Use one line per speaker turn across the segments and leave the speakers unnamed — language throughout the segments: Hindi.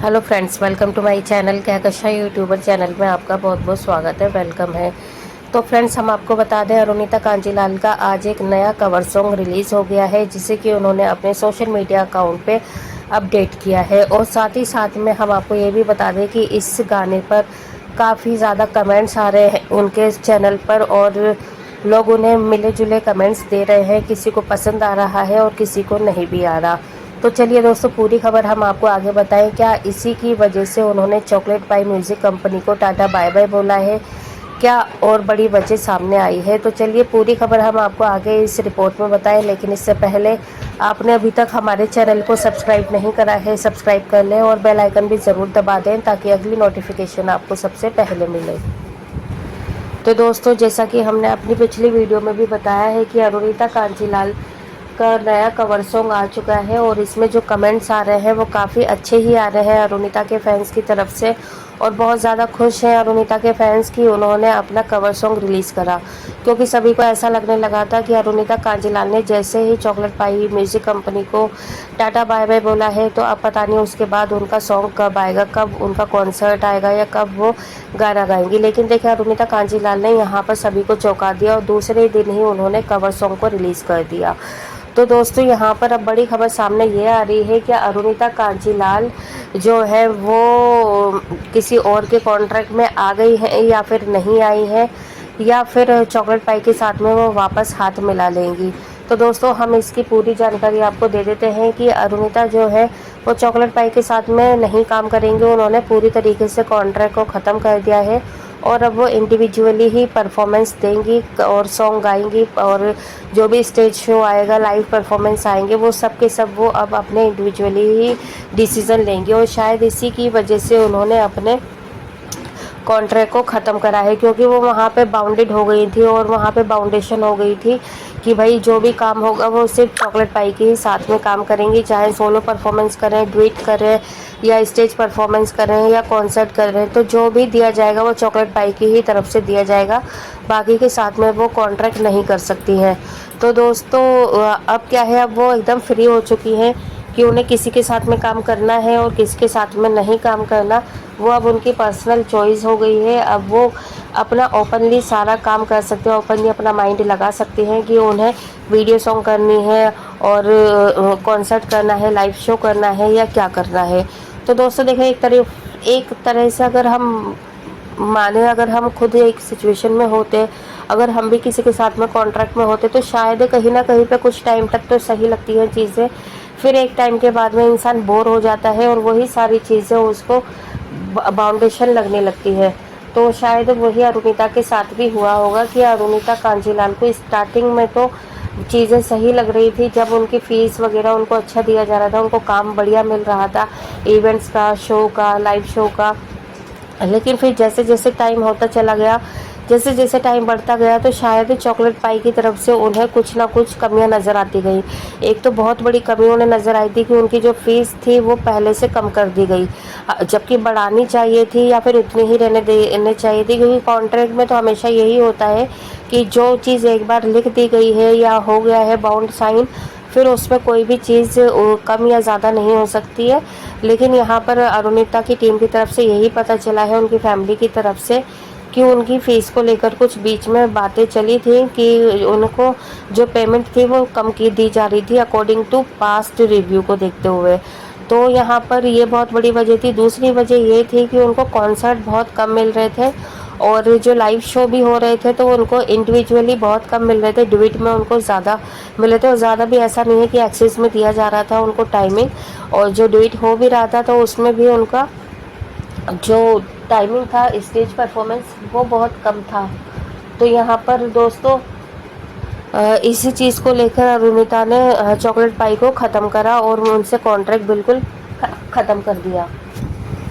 Hello friends, welcome to my channel Kahkasha YouTuber channel में आपका बहुत बहुत स्वागत है, वेलकम है। तो फ्रेंड्स, हम आपको बता दें, अरुणिता कांजीलाल का आज एक नया कवर सॉन्ग रिलीज़ हो गया है, जिसे कि उन्होंने अपने सोशल मीडिया अकाउंट पे अपडेट किया है। और साथ ही साथ में हम आपको ये भी बता दें कि इस गाने पर काफ़ी ज़्यादा कमेंट्स आ रहे हैं उनके चैनल पर, और लोग उन्हें मिले जुले कमेंट्स दे रहे हैं। किसी को पसंद आ रहा है और किसी को नहीं भी आ रहा। तो चलिए दोस्तों, पूरी खबर हम आपको आगे बताएं। क्या इसी की वजह से उन्होंने चॉकलेट पाई म्यूज़िक कंपनी को टाटा बाय बाय बोला है? क्या और बड़ी वजह सामने आई है? तो चलिए पूरी खबर हम आपको आगे इस रिपोर्ट में बताएं। लेकिन इससे पहले आपने अभी तक हमारे चैनल को सब्सक्राइब नहीं करा है, सब्सक्राइब कर लें और बेल आइकन भी ज़रूर दबा दें, ताकि अगली नोटिफिकेशन आपको सबसे पहले मिले। तो दोस्तों, जैसा कि हमने अपनी पिछली वीडियो में भी बताया है कि अरुणिता कांजीलाल का नया कवर सॉन्ग आ चुका है, और इसमें जो कमेंट्स आ रहे हैं वो काफ़ी अच्छे ही आ रहे हैं अरुणिता के फैंस की तरफ से। और बहुत ज़्यादा खुश हैं अरुणिता के फैंस कि उन्होंने अपना कवर सॉन्ग रिलीज़ करा, क्योंकि सभी को ऐसा लगने लगा था कि अरुणिता कांजीलाल ने जैसे ही चॉकलेट पाई म्यूज़िक कंपनी को टाटा बाय बाय बोला है, तो अब पता नहीं उसके बाद उनका सॉन्ग कब आएगा, कब उनका कॉन्सर्ट आएगा या कब वो गाना गाएंगी। लेकिन देखिए, अरुणिता कांजीलाल ने यहाँ पर सभी को चौंका दिया और दूसरे दिन ही उन्होंने कवर सॉन्ग को रिलीज़ कर दिया। तो दोस्तों, यहाँ पर अब बड़ी खबर सामने ये आ रही है कि अरुणिता कांजीलाल जो है वो किसी और के कॉन्ट्रैक्ट में आ गई है या फिर नहीं आई है, या फिर चॉकलेट पाई के साथ में वो वापस हाथ मिला लेंगी। तो दोस्तों, हम इसकी पूरी जानकारी आपको दे देते हैं कि अरुणिता जो है वो चॉकलेट पाई के साथ में नहीं काम करेंगे। उन्होंने पूरी तरीके से कॉन्ट्रैक्ट को ख़त्म कर दिया है, और अब वो इंडिविजुअली ही परफॉर्मेंस देंगी और सॉन्ग गाएंगी, और जो भी स्टेज शो आएगा, लाइव परफॉर्मेंस आएंगे, वो सब के सब वो अब अपने इंडिविजुअली ही डिसीज़न लेंगे। और शायद इसी की वजह से उन्होंने अपने कॉन्ट्रैक्ट को ख़त्म करा है, क्योंकि वो वहाँ पे बाउंडेड हो गई थी और वहाँ पे बाउंडेशन हो गई थी कि भाई जो भी काम होगा वो सिर्फ चॉकलेट पाई के ही साथ में काम करेंगी, चाहे सोलो परफॉर्मेंस करें, डुएट करें, या स्टेज परफॉर्मेंस करें, या कॉन्सर्ट करें। तो जो भी दिया जाएगा वो चॉकलेट पाई की ही तरफ से दिया जाएगा, बाकी के साथ में वो कॉन्ट्रैक्ट नहीं कर सकती हैं। तो दोस्तों, अब क्या है, अब वो एकदम फ्री हो चुकी हैं कि उन्हें किसी के साथ में काम करना है और किसी के साथ में नहीं काम करना, वो अब उनकी पर्सनल चॉइस हो गई है। अब वो अपना ओपनली सारा काम कर सकते हैं, ओपनली अपना माइंड लगा सकते हैं कि उन्हें वीडियो सॉन्ग करनी है और कॉन्सर्ट करना है, लाइव शो करना है, या क्या करना है। तो दोस्तों देखिए, एक तरह से अगर हम माने, अगर हम खुद एक सिचुएशन में होते, अगर हम भी किसी के साथ में कॉन्ट्रैक्ट में होते, तो शायद कहीं ना कहीं पे कुछ टाइम तक तो सही लगती हैं चीज़ें, फिर एक टाइम के बाद में इंसान बोर हो जाता है और वही सारी चीज़ें उसको बाउंडेशन लगने लगती है। तो शायद वही अरुणिता के साथ भी हुआ होगा कि अरुणिता कांजीलाल को स्टार्टिंग में तो चीज़ें सही लग रही थी, जब उनकी फ़ीस वगैरह उनको अच्छा दिया जा रहा था, उनको काम बढ़िया मिल रहा था, इवेंट्स का, शो का, लाइव शो का। लेकिन फिर जैसे जैसे टाइम होता चला गया, जैसे जैसे टाइम बढ़ता गया, तो शायद चॉकलेट पाई की तरफ से उन्हें कुछ ना कुछ कमियां नज़र आती गई। एक तो बहुत बड़ी कमी उन्हें नज़र आई थी कि उनकी जो फीस थी वो पहले से कम कर दी गई, जबकि बढ़ानी चाहिए थी या फिर उतनी ही रहने देने चाहिए थी, क्योंकि कॉन्ट्रैक्ट में तो हमेशा यही होता है कि जो चीज़ एक बार लिख दी गई है या हो गया है बाउंड साइन, फिर उसमें कोई भी चीज़ कम या ज़्यादा नहीं हो सकती है। लेकिन यहाँ पर अरुणिता की टीम की तरफ से यही पता चला है, उनकी फैमिली की तरफ से, कि उनकी फ़ीस को लेकर कुछ बीच में बातें चली थी कि उनको जो पेमेंट थी वो कम की दी जा रही थी अकॉर्डिंग टू पास्ट रिव्यू को देखते हुए। तो यहाँ पर ये बहुत बड़ी वजह थी। दूसरी वजह ये थी कि उनको कॉन्सर्ट बहुत कम मिल रहे थे, और जो लाइव शो भी हो रहे थे तो उनको इंडिविजुअली बहुत कम मिल रहे थे, डुएट में उनको ज़्यादा मिल रहे थे। और ज़्यादा भी ऐसा नहीं है कि एक्सेस में दिया जा रहा था उनको टाइमिंग, और जो डुएट हो भी रहा था तो उसमें भी उनका जो टाइमिंग था स्टेज परफॉर्मेंस वो बहुत कम था। तो यहाँ पर दोस्तों, इसी चीज़ को लेकर अरुणिता ने चॉकलेट पाई को ख़त्म करा और उनसे कॉन्ट्रैक्ट बिल्कुल ख़त्म कर दिया।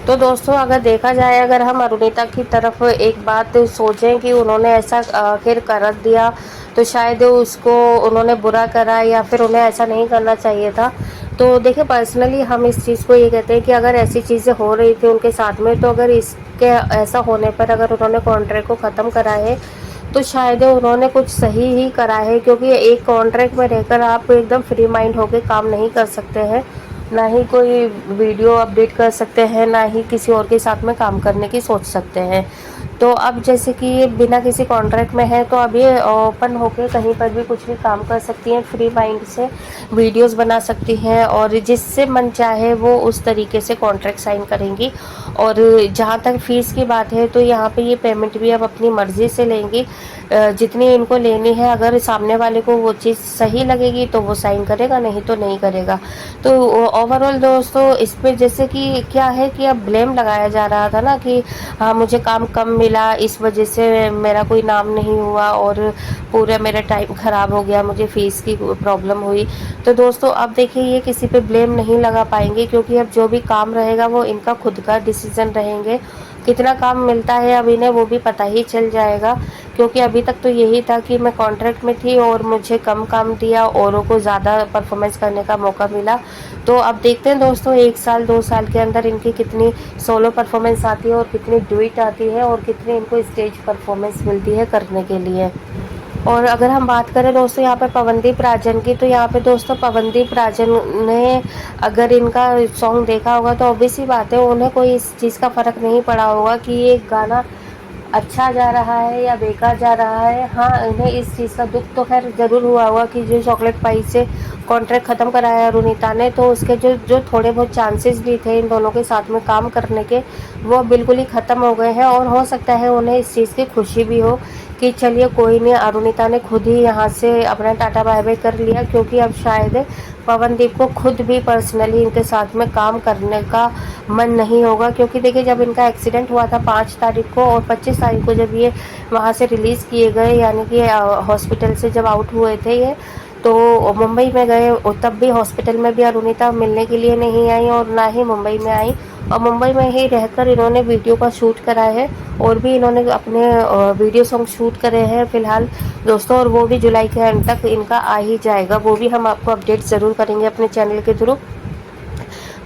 तो दोस्तों, अगर देखा जाए, अगर हम अरुणिता की तरफ एक बात सोचें कि उन्होंने ऐसा आखिर कर दिया, तो शायद उसको उन्होंने बुरा करा या फिर उन्हें ऐसा नहीं करना चाहिए था। तो देखिए, पर्सनली हम इस चीज़ को ये कहते हैं कि अगर ऐसी चीज़ें हो रही थी उनके साथ में, तो अगर इसके ऐसा होने पर अगर उन्होंने कॉन्ट्रैक्ट को ख़त्म करा है, तो शायद उन्होंने कुछ सही ही करा है, क्योंकि एक कॉन्ट्रैक्ट में रहकर आप एकदम फ्री माइंड होकर काम नहीं कर सकते हैं। ना ही कोई वीडियो अपडेट कर सकते हैं, ना ही किसी और के साथ में काम करने की सोच सकते हैं। तो अब जैसे कि ये बिना किसी कॉन्ट्रैक्ट में है, तो अब ये ओपन होके कहीं पर भी कुछ भी काम कर सकती हैं, फ्री माइंड से वीडियोस बना सकती हैं, और जिससे मन चाहे वो उस तरीके से कॉन्ट्रैक्ट साइन करेंगी। और जहाँ तक फ़ीस की बात है, तो यहाँ पे ये पेमेंट भी अब अपनी मर्ज़ी से लेंगी, जितनी इनको लेनी है। अगर सामने वाले को वो चीज़ सही लगेगी तो वो साइन करेगा, नहीं तो नहीं करेगा। तो ओवरऑल दोस्तों, इस पे जैसे कि क्या है कि अब ब्लेम लगाया जा रहा था ना कि हाँ, मुझे काम कम मिला, इस वजह से मेरा कोई नाम नहीं हुआ और पूरा मेरा टाइम ख़राब हो गया, मुझे फ़ीस की प्रॉब्लम हुई। तो दोस्तों, अब देखिए ये किसी पे ब्लेम नहीं लगा पाएंगे, क्योंकि अब जो भी काम रहेगा वो इनका खुद का डिसीज़न रहेंगे। कितना काम मिलता है अब इन्हें वो भी पता ही चल जाएगा, क्योंकि अभी तक तो यही था कि मैं कॉन्ट्रैक्ट में थी और मुझे कम काम दिया, औरों को ज़्यादा परफॉर्मेंस करने का मौका मिला। तो अब देखते हैं दोस्तों, 1 साल 2 साल के अंदर इनकी कितनी सोलो परफॉर्मेंस आती है और कितनी डुइट आती है और कितनी इनको स्टेज परफॉर्मेंस मिलती है करने के लिए। और अगर हम बात करें दोस्तों यहाँ पे पवनदीप राजन की, तो यहाँ पे दोस्तों पवनदीप राजन ने अगर इनका सॉन्ग देखा होगा तो ऑब्वियस सी बात है, उन्हें कोई इस चीज़ का फ़र्क नहीं पड़ा होगा कि ये गाना अच्छा जा रहा है या बेकार जा रहा है। हाँ, इन्हें इस चीज़ का दुख तो खैर ज़रूर हुआ होगा कि जो चॉकलेट पाई से कॉन्ट्रैक्ट ख़त्म कराया अरुणिता ने, तो उसके जो जो थोड़े बहुत चांसेस भी थे इन दोनों के साथ में काम करने के, वो बिल्कुल ही ख़त्म हो गए हैं। और हो सकता है उन्हें इस चीज़ की खुशी भी हो कि चलिए कोई नहीं, अरुणिता ने खुद ही यहाँ से अपना टाटा बाय बाय कर लिया, क्योंकि अब शायद पवनदीप को खुद भी पर्सनली इनके साथ में काम करने का मन नहीं होगा। क्योंकि देखिए, जब इनका एक्सीडेंट हुआ था 5 तारीख को, और 25 तारीख को जब ये वहाँ से रिलीज़ किए गए, यानी कि हॉस्पिटल से जब आउट हुए थे ये, तो मुंबई में गए, तब भी हॉस्पिटल में भी अरुणिता मिलने के लिए नहीं आई और ना ही मुंबई में आई, और मुंबई में ही रहकर इन्होंने वीडियो का शूट करा है, और भी इन्होंने अपने वीडियो सॉन्ग शूट करे हैं फिलहाल दोस्तों। और वो भी जुलाई के एंड तक इनका आ ही जाएगा, वो भी हम आपको अपडेट ज़रूर करेंगे अपने चैनल के थ्रू।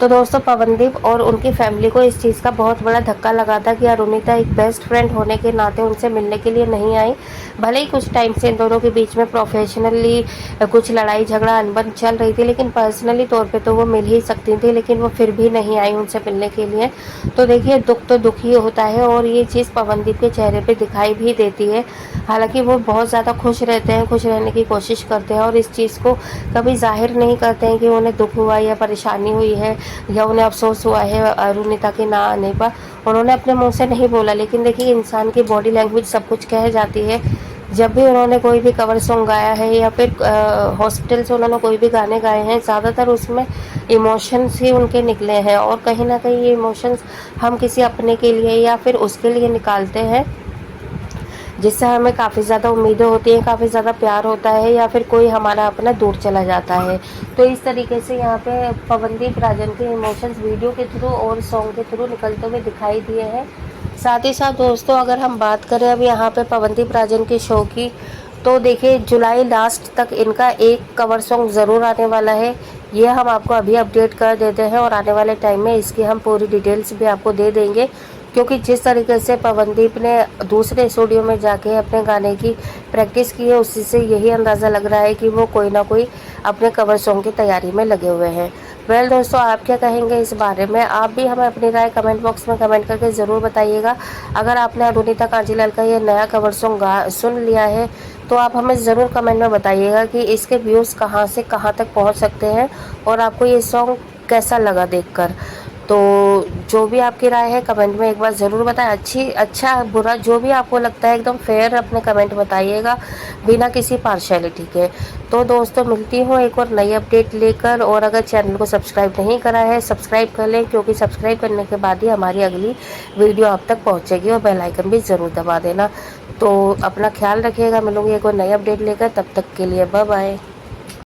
तो दोस्तों, पवनदीप और उनकी फैमिली को इस चीज़ का बहुत बड़ा धक्का लगा था कि अरुणिता एक बेस्ट फ्रेंड होने के नाते उनसे मिलने के लिए नहीं आई। भले ही कुछ टाइम से इन दोनों के बीच में प्रोफेशनली कुछ लड़ाई झगड़ा अनबन चल रही थी, लेकिन पर्सनली तौर पे तो वो मिल ही सकती थी, लेकिन वो फिर भी नहीं आई उनसे मिलने के लिए। तो देखिए, दुख तो दुख ही होता है, और ये चीज़ पवनदीप के चेहरे पर दिखाई भी देती है। हालांकि वो बहुत ज़्यादा खुश रहते हैं, खुश रहने की कोशिश करते हैं, और इस चीज़ को कभी जाहिर नहीं करते हैं कि उन्हें दुख हुआ या परेशानी हुई है या उन्हें अफसोस हुआ है अरुणिता के ना आने पर। उन्होंने अपने मुंह से नहीं बोला, लेकिन देखिए, इंसान की बॉडी लैंग्वेज सब कुछ कह जाती है। जब भी उन्होंने कोई भी कवर सॉन्ग गाया है या फिर हॉस्पिटल से उन्होंने कोई भी गाने गाए हैं, ज़्यादातर उसमें इमोशंस ही उनके निकले हैं, और कहीं ना कहीं ये इमोशंस हम किसी अपने के लिए या फिर उसके लिए निकालते हैं, जिससे हमें काफ़ी ज़्यादा उम्मीदें होती हैं, काफ़ी ज़्यादा प्यार होता है, या फिर कोई हमारा अपना दूर चला जाता है। तो इस तरीके से यहाँ पे पवनदीप राजन के इमोशंस वीडियो के थ्रू और सॉन्ग के थ्रू निकलते हुए दिखाई दिए हैं। साथ ही साथ दोस्तों, अगर हम बात करें अब यहाँ पे पवनदीप राजन के शो की, तो देखिए जुलाई लास्ट तक इनका एक कवर सॉन्ग ज़रूर आने वाला है। ये हम आपको अभी अपडेट कर देते हैं, और आने वाले टाइम में इसकी हम पूरी डिटेल्स भी आपको दे देंगे, क्योंकि जिस तरीके से पवनदीप ने दूसरे स्टूडियो में जाके अपने गाने की प्रैक्टिस की है, उसी से यही अंदाज़ा लग रहा है कि वो कोई ना कोई अपने कवर सॉन्ग की तैयारी में लगे हुए हैं। वेल दोस्तों, आप क्या कहेंगे इस बारे में? आप भी हमें अपनी राय कमेंट बॉक्स में कमेंट करके ज़रूर बताइएगा। अगर आपने अरुणिता कांजीलाल का ये नया कवर सॉन्ग सुन लिया है, तो आप हमें ज़रूर कमेंट में बताइएगा कि इसके व्यूज़ कहाँ से कहाँ तक पहुँच सकते हैं, और आपको ये सॉन्ग कैसा लगा देखकर। तो जो भी आपकी राय है कमेंट में एक बार ज़रूर बताएं। अच्छा बुरा जो भी आपको लगता है, एकदम फेयर अपने कमेंट बताइएगा, बिना किसी पार्शियलिटी के। तो दोस्तों, मिलती हूँ एक और नई अपडेट लेकर, और अगर चैनल को सब्सक्राइब नहीं करा है सब्सक्राइब कर लें, क्योंकि सब्सक्राइब करने के बाद ही हमारी अगली वीडियो आप तक पहुँचेगी, और बेल आइकन भी ज़रूर दबा देना। तो अपना ख्याल रखिएगा, मिलूंगी एक और नई अपडेट लेकर, तब तक के लिए बाय बाय।